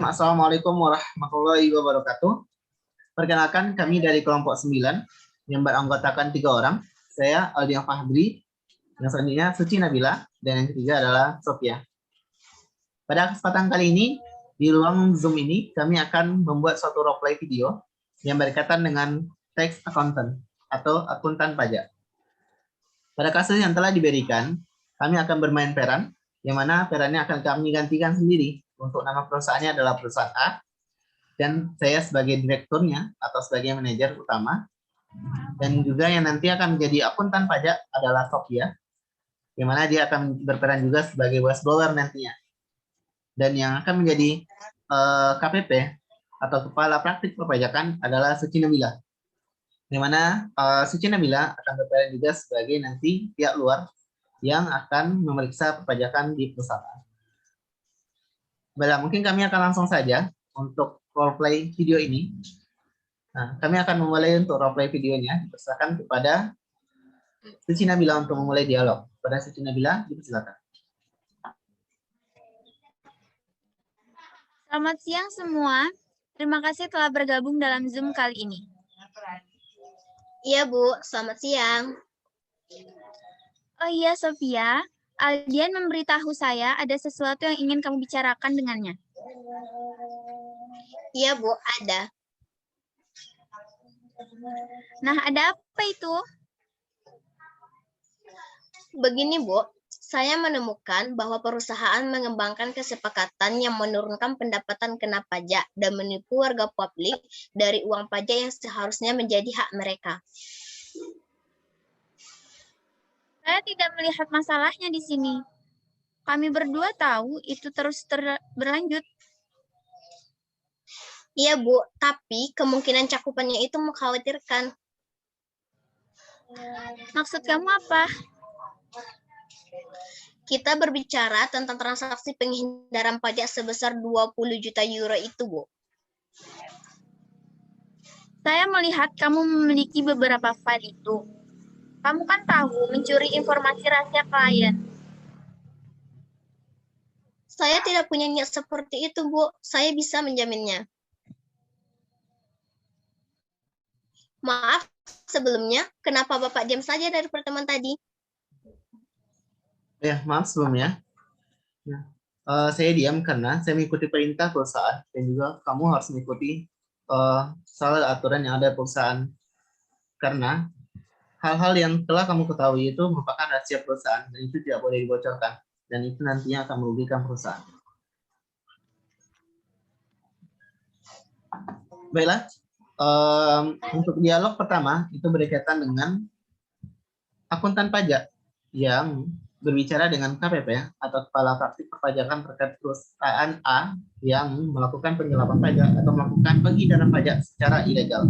Assalamualaikum warahmatullahi wabarakatuh. Perkenalkan, kami dari kelompok 9 yang beranggotakan 3 orang. Saya Aldian Fahri, yang selanjutnya Suci Nabila, dan yang ketiga adalah Sophia. Pada kesempatan kali ini, di ruang Zoom ini, kami akan membuat suatu roleplay video yang berkaitan dengan tax accountant atau akuntan pajak. Pada kasus yang telah diberikan, kami akan bermain peran, yang mana perannya akan kami gantikan sendiri. Untuk nama perusahaannya adalah perusahaan A, dan saya sebagai direkturnya atau sebagai manajer utama. Dan juga yang nanti akan menjadi akuntan pajak adalah Sophia, yang mana dia akan berperan juga sebagai whistleblower nantinya. Dan yang akan menjadi KPP atau Kepala Praktik Perpajakan adalah Suci Nabila, yang mana Suci Nabila akan berperan juga sebagai nanti pihak luar yang akan memeriksa perpajakan di perusahaan. Baiklah, mungkin kami akan langsung saja untuk roleplay video ini. Nah, kami akan memulai untuk roleplay videonya. Dipersilakan kepada Suci Nabila untuk memulai dialog. Pada Suci Nabila, dipersilakan. Selamat siang semua. Terima kasih telah bergabung dalam Zoom kali ini. Iya, Bu. Selamat siang. Oh iya, Sophia. Aldian memberitahu saya ada sesuatu yang ingin kamu bicarakan dengannya. Iya, Bu. Ada. Nah, ada apa itu? Begini, Bu. Saya menemukan bahwa perusahaan mengembangkan kesepakatan yang menurunkan pendapatan kena pajak dan menipu warga publik dari uang pajak yang seharusnya menjadi hak mereka. Saya tidak melihat masalahnya di sini. Kami berdua tahu itu terus berlanjut. Iya, Bu. Tapi kemungkinan cakupannya itu mengkhawatirkan. Maksud kamu apa? Kita berbicara tentang transaksi penghindaran pajak sebesar 20 juta euro itu, Bu. Saya melihat kamu memiliki beberapa file itu. Kamu kan tahu mencuri informasi rahasia klien. Saya tidak punya niat seperti itu, Bu. Saya bisa menjaminnya. Maaf, sebelumnya, kenapa Bapak diam saja dari pertemuan tadi? Ya, maaf sebelumnya. Nah, saya diam karena saya mengikuti perintah perusahaan, dan juga kamu harus mengikuti salah aturan yang ada perusahaan. Karena hal-hal yang telah kamu ketahui itu merupakan rahasia perusahaan, dan itu tidak boleh dibocorkan. Dan itu nantinya akan merugikan perusahaan. Baiklah, untuk dialog pertama itu berkaitan dengan akuntan pajak yang berbicara dengan KPP atau Kepala Praktik Perpajakan terkait perusahaan A yang melakukan penyelapan pajak atau melakukan penghindaran pajak secara ilegal.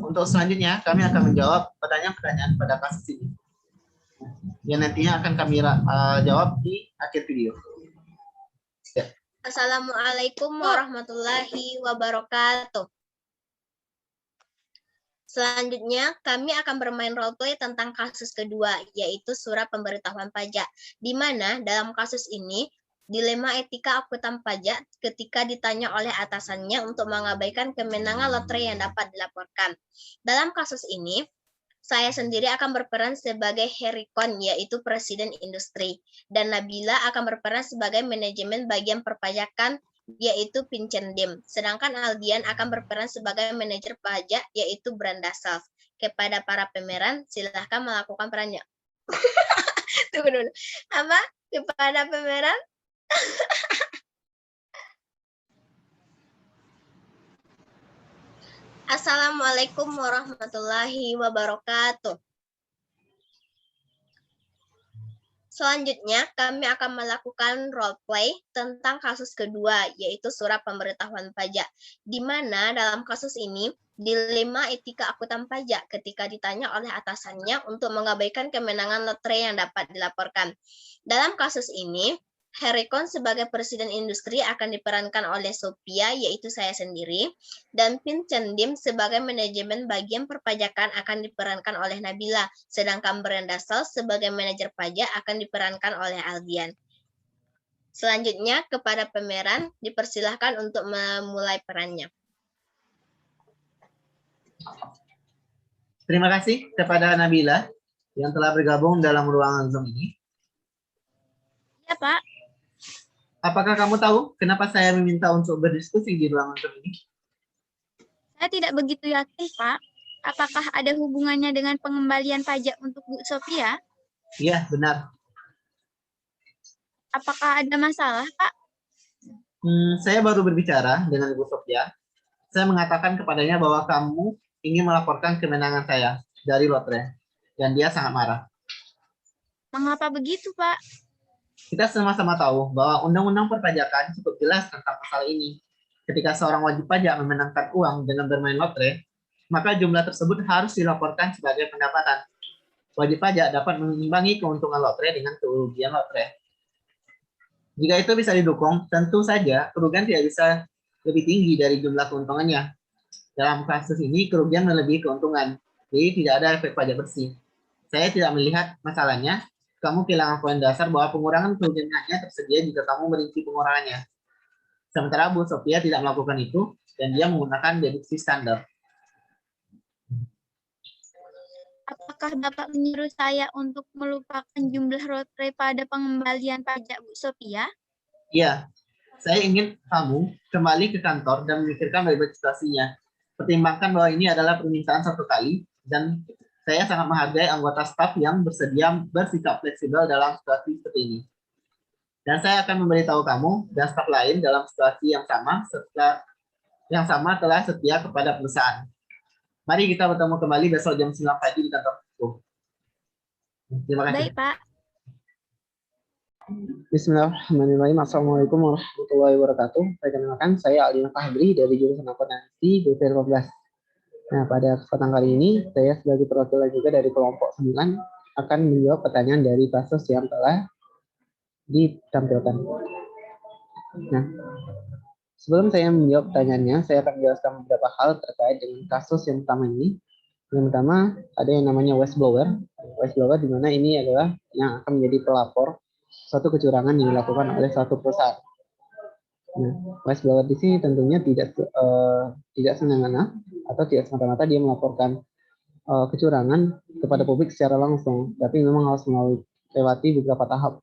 Untuk selanjutnya, kami akan menjawab pertanyaan-pertanyaan pada kasus ini, yang nantinya akan kami jawab di akhir video. Ya. Assalamualaikum warahmatullahi wabarakatuh. Selanjutnya, kami akan bermain roleplay tentang kasus kedua, yaitu surat pemberitahuan pajak, di mana dalam kasus ini, dilema etika akuntan pajak ketika ditanya oleh atasannya untuk mengabaikan kemenangan lotre yang dapat dilaporkan. Dalam kasus ini, saya sendiri akan berperan sebagai Herikon, yaitu Presiden Industri, dan Nabila akan berperan sebagai manajemen bagian perpajakan, yaitu Pincendim. Sedangkan Aldian akan berperan sebagai manajer pajak, yaitu Branda Sales. Kepada para pemeran, silahkan melakukan perannya. Tunggu dulu. Apa? Kepada pemeran? Assalamualaikum warahmatullahi wabarakatuh. Selanjutnya, kami akan melakukan roleplay tentang kasus kedua, yaitu surat pemberitahuan pajak, di mana dalam kasus ini, dilema etika akuntan pajak ketika ditanya oleh atasannya untuk mengabaikan kemenangan lotre yang dapat dilaporkan. Dalam kasus ini, Herikon sebagai Presiden Industri akan diperankan oleh Sophia, yaitu saya sendiri, dan Pincendim sebagai manajemen bagian perpajakan akan diperankan oleh Nabila, sedangkan Brenda Sales sebagai manajer pajak akan diperankan oleh Aldian. Selanjutnya, kepada pemeran dipersilahkan untuk memulai perannya. Terima kasih kepada Nabila yang telah bergabung dalam ruangan Zoom ini. Ya, Pak. Apakah kamu tahu kenapa saya meminta untuk berdiskusi di ruangan Zoom ini? Saya tidak begitu yakin, Pak. Apakah ada hubungannya dengan pengembalian pajak untuk Bu Sophia? Iya, benar. Apakah ada masalah, Pak? Saya baru berbicara dengan Ibu Sofia. Saya mengatakan kepadanya bahwa kamu ingin melaporkan kemenangan saya dari lotre. Dan dia sangat marah. Mengapa begitu, Pak? Kita sama-sama tahu bahwa undang-undang perpajakan cukup jelas tentang masalah ini. Ketika seorang wajib pajak memenangkan uang dengan bermain lotre, maka jumlah tersebut harus dilaporkan sebagai pendapatan. Wajib pajak dapat mengimbangi keuntungan lotre dengan kerugian lotre. Jika itu bisa didukung, tentu saja kerugian tidak bisa lebih tinggi dari jumlah keuntungannya. Dalam kasus ini, kerugian melebihi keuntungan, jadi tidak ada efek pajak bersih. Saya tidak melihat masalahnya. Kamu kehilangan poin dasar bahwa pengurangan kerugian hanya tersedia jika kamu merinci pengurangannya. Sementara Bu Sophia tidak melakukan itu, dan dia menggunakan deduksi standar. Apakah Bapak menyuruh saya untuk melupakan jumlah lotre pada pengembalian pajak Bu Sophia? Iya, saya ingin kamu kembali ke kantor dan memikirkan baik-baik situasinya. Pertimbangkan bahwa ini adalah permintaan satu kali, dan saya sangat menghargai anggota staf yang bersedia bersikap fleksibel dalam situasi seperti ini. Dan saya akan memberitahu kamu dan staf lain dalam situasi yang sama telah setia kepada perusahaan. Mari kita bertemu kembali besok jam 9 pagi di kantorku. Terima kasih. Baik, Pak. Bismillahirrahmanirrahim. Assalamualaikum warahmatullahi wabarakatuh. Perkenalkan, saya Alina Fahri dari jurusan akuntansi BP 15. Nah, pada kesempatan kali ini, saya sebagai perwakilan juga dari kelompok 9 akan menjawab pertanyaan dari kasus yang telah ditampilkan. Nah, sebelum saya menjawab pertanyaannya, saya akan menjelaskan beberapa hal terkait dengan kasus yang pertama ini. Yang pertama, ada yang namanya whistleblower. Whistleblower di mana ini adalah yang akan menjadi pelapor suatu kecurangan yang dilakukan oleh suatu perusahaan. Nah, whistleblower di sini tentunya tidak semena-mena atau tidak semata-mata dia melaporkan kecurangan kepada publik secara langsung, tapi memang harus melewati beberapa tahap.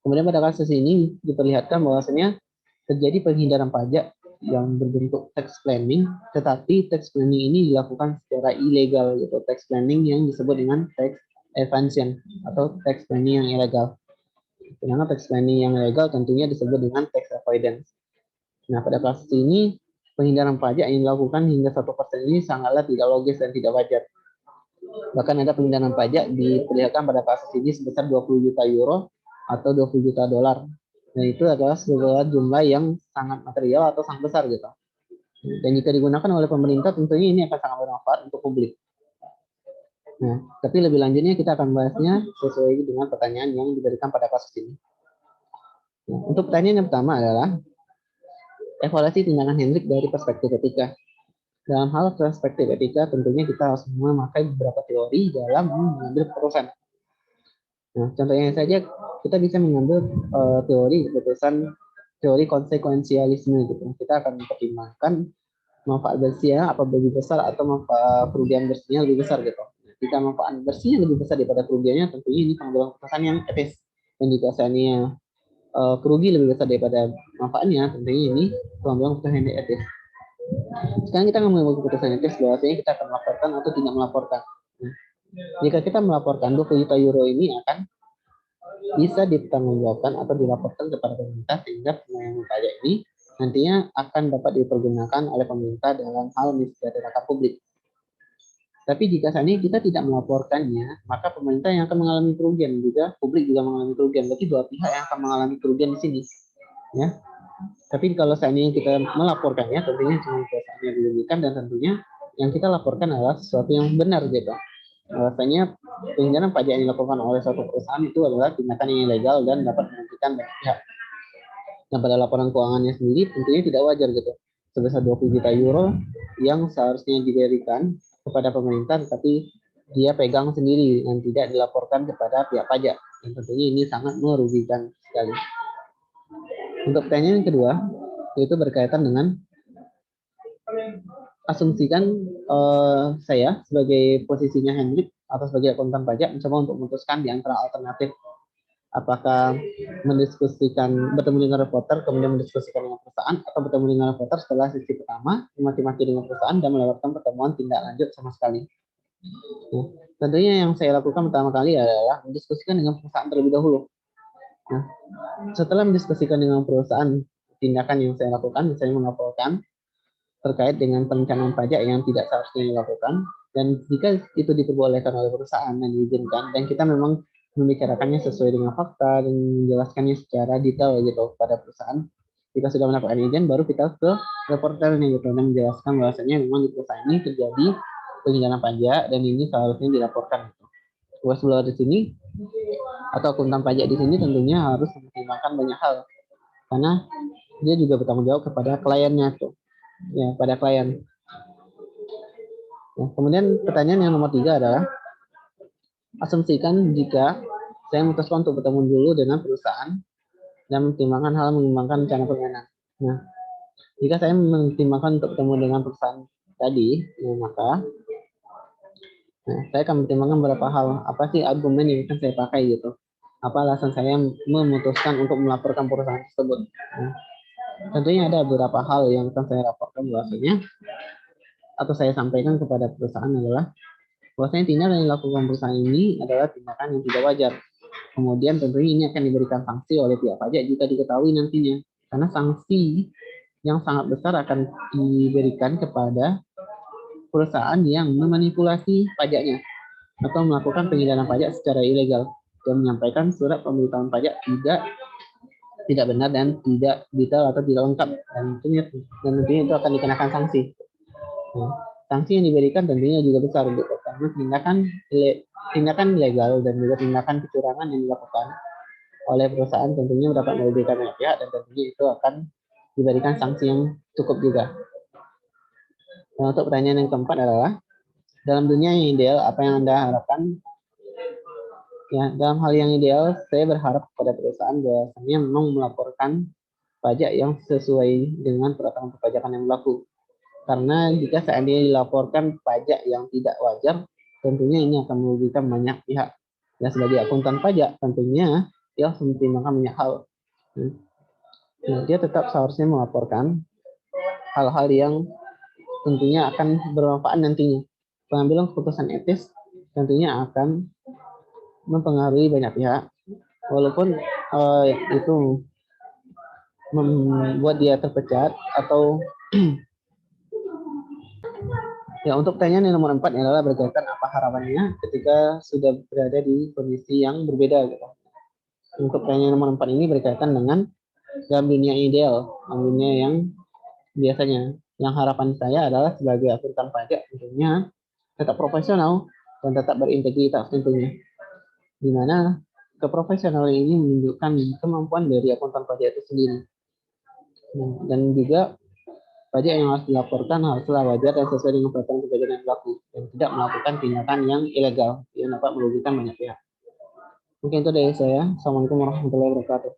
Kemudian pada kasus ini diperlihatkan bahwasanya terjadi penghindaran pajak yang berbentuk tax planning, tetapi tax planning ini dilakukan secara ilegal, yaitu tax planning yang disebut dengan tax evasion atau tax planning yang ilegal. Sedangkan tax planning yang ilegal tentunya disebut dengan tax avoidance. Nah, pada kasus ini penghindaran pajak yang dilakukan hingga 1% ini sangatlah tidak logis dan tidak wajar. Bahkan ada penghindaran pajak diperlihatkan pada kasus ini sebesar 20 juta euro atau 20 juta dolar. Dan itu adalah sebuah jumlah yang sangat material atau sangat besar gitu. Dan jika digunakan oleh pemerintah tentunya ini akan sangat bermanfaat untuk publik. Nah, tapi lebih lanjutnya kita akan bahasnya sesuai dengan pertanyaan yang diberikan pada kasus ini. Nah, untuk pertanyaan yang pertama adalah evaluasi tindakan Hendrik dari perspektif etika. Dalam hal perspektif etika tentunya kita harus memakai beberapa teori dalam mengambil keputusan. Nah, contohnya saja kita bisa mengambil teori konsekuensialisme gitu. Kita akan mempertimbangkan manfaat bersihnya apa lebih besar atau manfaat kerugian bersihnya lebih besar gitu. Jika manfaat bersihnya lebih besar daripada kerugiannya, tentunya ini pengambilan keputusan yang etis. Dan jika seandainya kerugi lebih besar daripada manfaatnya, tentunya ini pengambilan keputusan yang etis. Sekarang kita mengambil keputusan etis bahwasanya kita akan melaporkan atau tidak melaporkan. Jika kita melaporkan 20 juta euro ini akan bisa dipertanggungjawabkan atau dilaporkan kepada pemerintah sehingga penangguhan pajak ini nantinya akan dapat dipergunakan oleh pemerintah dalam hal mensejahterakan publik. Tapi jika saat ini kita tidak melaporkannya, maka pemerintah yang akan mengalami kerugian juga publik juga mengalami kerugian. Berarti dua pihak yang akan mengalami kerugian di sini. Ya. Tapi kalau saat ini kita melaporkannya, tentunya cuma perusahaan yang dirugikan dan tentunya yang kita laporkan adalah sesuatu yang benar gitu. Rasanya penghindaran pajak yang dilakukan oleh suatu perusahaan itu adalah tindakan yang ilegal dan dapat merugikan banyak pihak. Dan pada laporan keuangannya sendiri tentunya tidak wajar gitu. Sebesar 20 juta euro yang seharusnya diberikan kepada pemerintah tapi dia pegang sendiri dan tidak dilaporkan kepada pihak pajak. Dan tentunya ini sangat merugikan sekali. Untuk pertanyaan yang kedua, yaitu berkaitan dengan asumsikan saya sebagai posisinya Hendrik atau sebagai akuntan pajak mencoba untuk memutuskan di antara alternatif apakah mendiskusikan bertemu dengan reporter kemudian mendiskusikan dengan perusahaan atau bertemu dengan reporter setelah sesi pertama maki-maki dengan perusahaan dan melewatkan pertemuan tindak lanjut sama sekali. Nah, tentunya yang saya lakukan pertama kali adalah mendiskusikan dengan perusahaan terlebih dahulu. Nah, setelah mendiskusikan dengan perusahaan, tindakan yang saya lakukan misalnya melaporkan terkait dengan perencanaan pajak yang tidak seharusnya dilakukan, dan jika itu diperbolehkan oleh perusahaan dan diizinkan, dan kita memang membicarakannya sesuai dengan fakta dan menjelaskannya secara detail gitu pada perusahaan, kita sudah mendapatkan izin, baru kita ke reporter nih gitu dan menjelaskan bahwasanya memang di perusahaan ini terjadi penyimpanan pajak dan ini seharusnya dilaporkan. Whistleblower di sini atau akuntan pajak di sini tentunya harus mempertimbangkan banyak hal karena dia juga bertanggung jawab kepada kliennya tuh, ya pada klien. Ya, kemudian pertanyaan yang nomor 3 adalah asumsikan jika saya memutuskan untuk bertemu dulu dengan perusahaan dan mempertimbangkan hal mengembangkan rencana permainan. Nah, jika saya mempertimbangkan untuk bertemu dengan perusahaan tadi, ya, maka saya akan mempertimbangkan beberapa hal. Apa sih argumen yang akan saya pakai gitu? Apa alasan saya memutuskan untuk melaporkan perusahaan tersebut? Nah, tentunya ada beberapa hal yang akan saya laporkan bahwasanya atau saya sampaikan kepada perusahaan adalah bahwasanya tindakan yang dilakukan perusahaan ini adalah tindakan yang tidak wajar. Kemudian tentunya ini akan diberikan sanksi oleh pihak pajak jika diketahui nantinya. Karena sanksi yang sangat besar akan diberikan kepada perusahaan yang memanipulasi pajaknya atau melakukan pengindaran pajak secara ilegal dan menyampaikan surat pemberitahuan pajak tidak benar dan tidak detail atau tidak lengkap dan tentunya itu akan dikenakan sanksi. Nah, sanksi yang diberikan tentunya juga besar gitu karena tindakan ilegal dan juga tindakan kecurangan yang dilakukan oleh perusahaan tentunya dapat merugikan banyak pihak dan tentunya itu akan diberikan sanksi yang cukup juga. Nah, untuk pertanyaan yang keempat adalah dalam dunia yang ideal apa yang Anda harapkan? Ya, dalam hal yang ideal saya berharap kepada perusahaan bahwasanya memang melaporkan pajak yang sesuai dengan peraturan perpajakan yang berlaku. Karena jika seandainya dilaporkan pajak yang tidak wajar, tentunya ini akan merugikan banyak pihak. Dan sebagai akuntan pajak, tentunya dia harus mempertimbangkan banyak hal. Nah, dia tetap seharusnya melaporkan hal-hal yang tentunya akan bermanfaat nantinya. Pengambilan keputusan etis tentunya akan mempengaruhi banyak pihak, walaupun itu membuat dia terpecat atau ya. Untuk pertanyaan yang nomor 4 adalah berkaitan apa harapannya ketika sudah berada di kondisi yang berbeda gitu. Untuk pertanyaan nomor 4 ini berkaitan dengan dalam dunia ideal, dalam dunia yang biasanya yang harapan saya adalah sebagai akuntan pajak tentunya tetap profesional dan tetap berintegritas tentunya. Di mana keprofesionalan ini menunjukkan kemampuan dari akuntan pajak itu sendiri. Nah, dan juga pajak yang harus dilaporkan haruslah wajar dan sesuai dengan peraturan perpajakan yang berlaku dan tidak melakukan tindakan yang ilegal yang dapat merugikan banyak pihak. Mungkin itu dari saya. Assalamualaikum warahmatullahi wabarakatuh.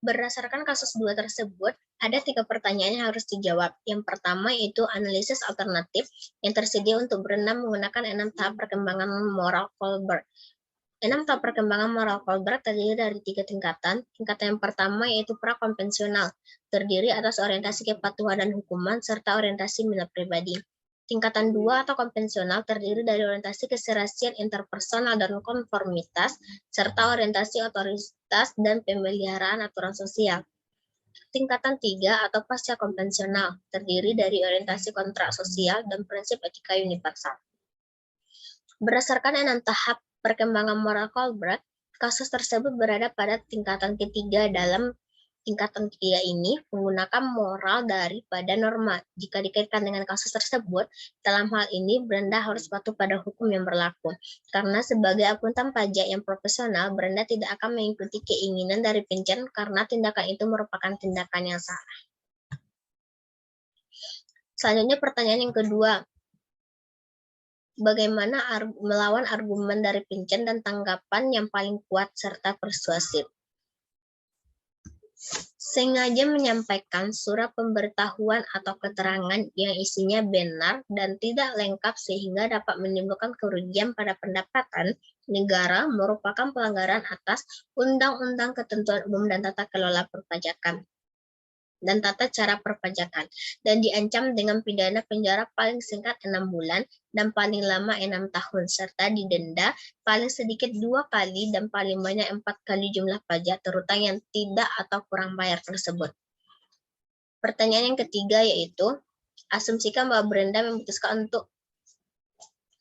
Berdasarkan kasus 2 tersebut, ada 3 pertanyaan yang harus dijawab. Yang pertama yaitu analisis alternatif yang tersedia untuk berenang menggunakan 6 tahap perkembangan moral Kohlberg. 6 tahap perkembangan moral Kohlberg terdiri dari 3 tingkatan. Tingkatan yang pertama yaitu pra-konvensional, terdiri atas orientasi kepatuhan dan hukuman serta orientasi minat pribadi. Tingkatan 2 atau konvensional terdiri dari orientasi keserasian interpersonal dan konformitas, serta orientasi otoritas dan pemeliharaan aturan sosial. Tingkatan 3 atau pasca konvensional terdiri dari orientasi kontrak sosial dan prinsip etika universal. Berdasarkan 6 tahap perkembangan moral Kohlberg, kasus tersebut berada pada tingkatan ketiga. Dalam tingkatan ketiga ini menggunakan moral daripada norma. Jika dikaitkan dengan kasus tersebut, dalam hal ini Brenda harus patuh pada hukum yang berlaku. Karena sebagai akuntan pajak yang profesional, Brenda tidak akan mengikuti keinginan dari Vincent karena tindakan itu merupakan tindakan yang salah. Selanjutnya pertanyaan yang kedua. Bagaimana melawan argumen dari Vincent dan tanggapan yang paling kuat serta persuasif? sengaja menyampaikan surat pemberitahuan atau keterangan yang isinya benar dan tidak lengkap sehingga dapat menimbulkan kerugian pada pendapatan negara merupakan pelanggaran atas Undang-Undang Ketentuan Umum dan Tata Kelola Perpajakan dan tata cara perpajakan dan diancam dengan pidana penjara paling singkat 6 bulan dan paling lama 6 tahun serta didenda paling sedikit 2 kali dan paling banyak 4 kali jumlah pajak terutang yang tidak atau kurang bayar tersebut. Pertanyaan yang ketiga yaitu asumsikan bahwa Brenda memutuskan untuk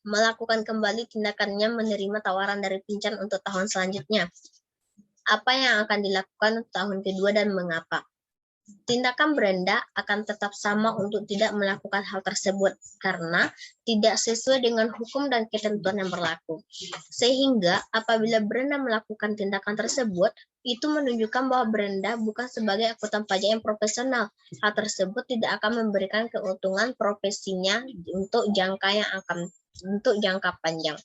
melakukan kembali tindakannya menerima tawaran dari Pincan untuk tahun selanjutnya. Apa yang akan dilakukan untuk tahun kedua dan mengapa? Tindakan Brenda akan tetap sama untuk tidak melakukan hal tersebut karena tidak sesuai dengan hukum dan ketentuan yang berlaku. Sehingga apabila Brenda melakukan tindakan tersebut, itu menunjukkan bahwa Brenda bukan sebagai akuntan pajak yang profesional. Hal tersebut tidak akan memberikan keuntungan profesinya untuk jangka panjang.